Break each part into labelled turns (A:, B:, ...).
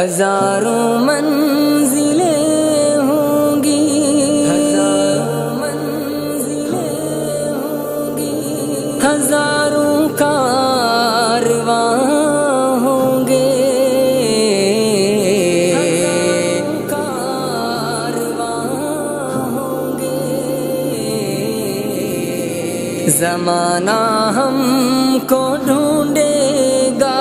A: ہزاروں منزلیں ہوں گی، ہزاروں منزلیں ہوں گی، ہزاروں کارواں ہوں گے، ہزاروں کارواں ہوں گے۔ زمانہ ہم کو ڈھونڈے گا،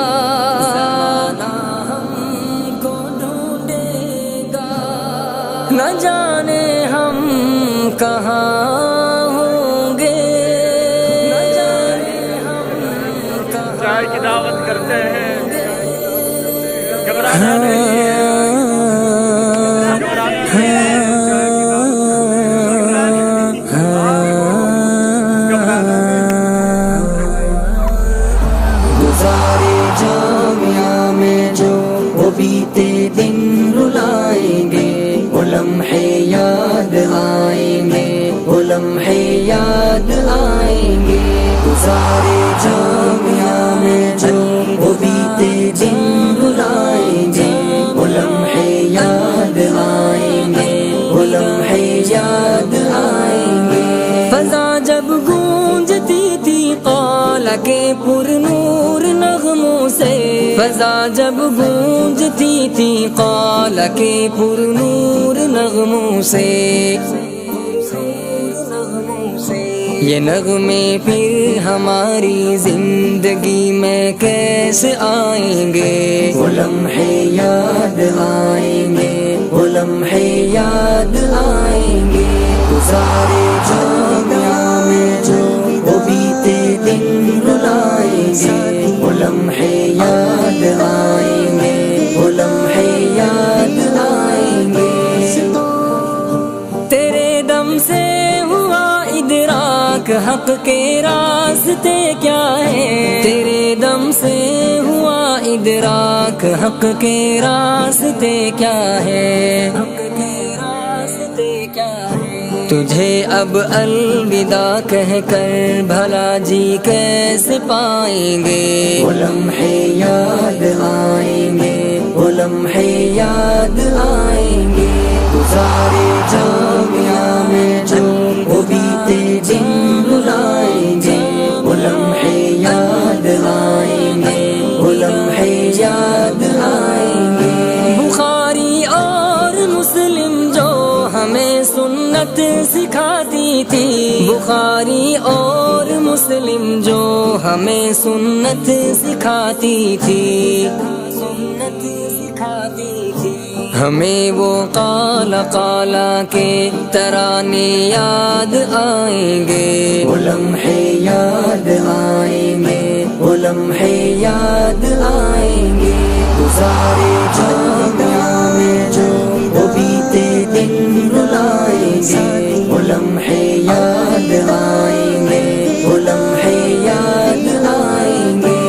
A: نہ جانے ہم کہاں ہوں گے، نہ جانے ہم کہاں
B: چائے کی دعوت کرتے ہیں، گھبرانا نہیں ہے، گھبرانا نہیں ہے،
A: گزارے جامعہ میں جو وہ بیتے دن رلائیں گے، وہ لمحے یاد آئیں گے، وہ لمحے یاد آئیں گے۔ گزارے جامعہ میں جو وہ بیتے دن رلائیں گے، وہ لمحے یاد آئیں گے، وہ لمحے یاد آئیں گے۔ فضا جب گونجتی تھی قال کے پر نور نغموں سے، فضا جب گونجتی تھی قال کے پر نور نغموں سے، یہ نغمے پھر ہماری زندگی میں کیسے آئیں گے؟ وہ لمحے یاد آئیں گے، وہ لمحے یاد آئیں گے۔ گزارے جامعہ میں جو وہ بیتے دن رلائیں گے، وہ لمحے یاد آئیں گے، وہ لمحے یاد آئیں گے۔ تیرے دم سے ہوا ادراک حق کے راستے کیا ہے، تیرے دم سے ہوا ادراک حق کے راستے کیا ہے، حق کے راستے کیا ہے۔ تجھے اب الوداع کہہ کر بھلا جی کیسے پائیں گے؟ وہ لمحے یاد آئیں گے، وہ لمحے یاد آئیں گے۔ گزارے جامعہ میں جو وہ بیتے دن رلائیں گے، وہ لمحے یاد آئیں گے، وہ لمحے یاد آئیں گے۔ بخاری اور مسلم جو ہمیں سنت سکھاتی تھی، بخاری اور مسلم جو ہمیں سنت سکھاتی تھی، سنت سکھاتی تھی، ہمیں وہ قال کے ترانے یاد آئیں گے، وہ لمحے یاد آئیں گے، وہ لمحے یاد آئیں گے۔ گزارے جامعہ میں جو وہ بیتے دن رلائیں گے، وہ لمحے یاد آئیں گے، وہ لمحے یاد آئیں گے۔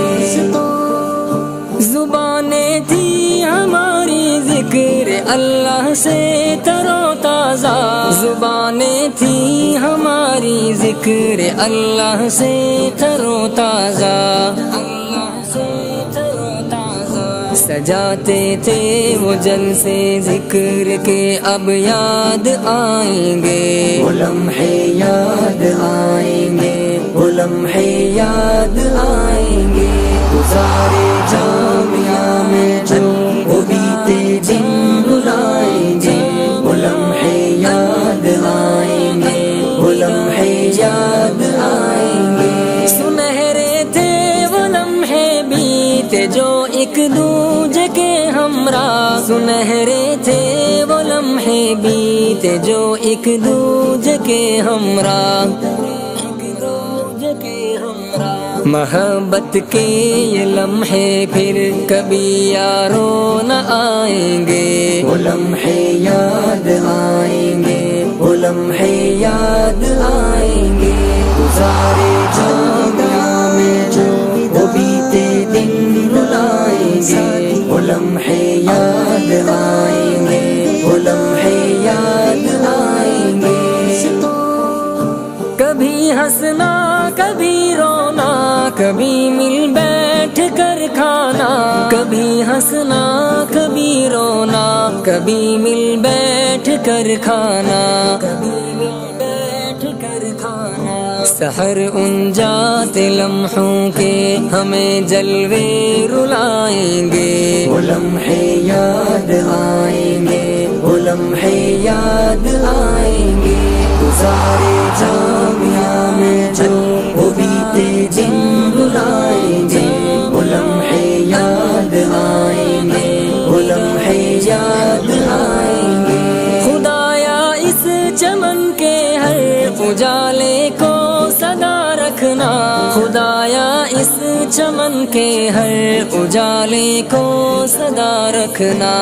A: زبانیں تھی ہماری ذکر اللہ سے تر و تازہ، زبانیں تھی ہماری ذکر اللہ سے تر و تازہ، اللہ سے تر و تازہ۔ سجاتے تھے وہ جلسے ذکر کے اب یاد آئیں گے، وہ لمحے یاد آئیں گے، وہ لمحے یاد آئیں گے۔ گزارے جامعہ میں جو وہ بیتے دن رلائیں گے، وہ لمحے یاد آئیں گے، وہ لمحے یاد آئیں گے۔ سنہرے تھے وہ لمحے بیتے جو ایک دوجے کے ہمراہ، سنہرے تھے وہ لمحے بیتے جو ایک دوجے کے ہمراہ، محبت کے یہ لمحے پھر کبھی یارو نہ آئیں گے، وہ لمحے یاد آئیں گے، وہ لمحے یاد آئیں گے۔ گزارے جامعہ میں جو وہ بیتے دن رلائیں گے، وہ لمحے یاد آئیں گے، وہ لمحے یاد آئیں گے۔ کبھی ہنسنا کبھی رونا، کبھی مل بیٹھ کر کھانا، کبھی ہنسنا کبھی رونا، کبھی مل بیٹھ کر کھانا، کبھی مل بیٹھ کر کھانا۔ سحر ان جاتے لمحوں کے ہمیں جلوے رلائیں گے، وہ لمحے یاد آئیں گے، وہ لمحے یاد آئیں گے۔ گزارے جامعہ میں جو وہ بیتے دن رلائیں گے، وہ لمحے یاد آئیں گے، وہ لمحے یاد آئیں گے۔ خدایا اس چمن کے ہر اجالے کو صدا رکھنا، خدایا اس چمن کے ہر اجالے کو صدا رکھنا،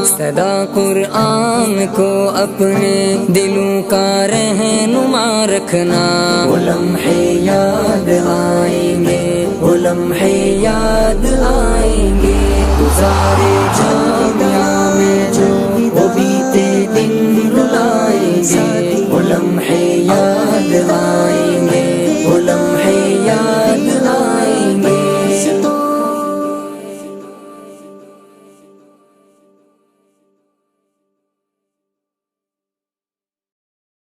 A: صدا قرآن کو اپنے دلوں کا رہنما رکھنا۔ وہ لمحے یاد آئیں گے، وہ لمحے یاد آئیں گے۔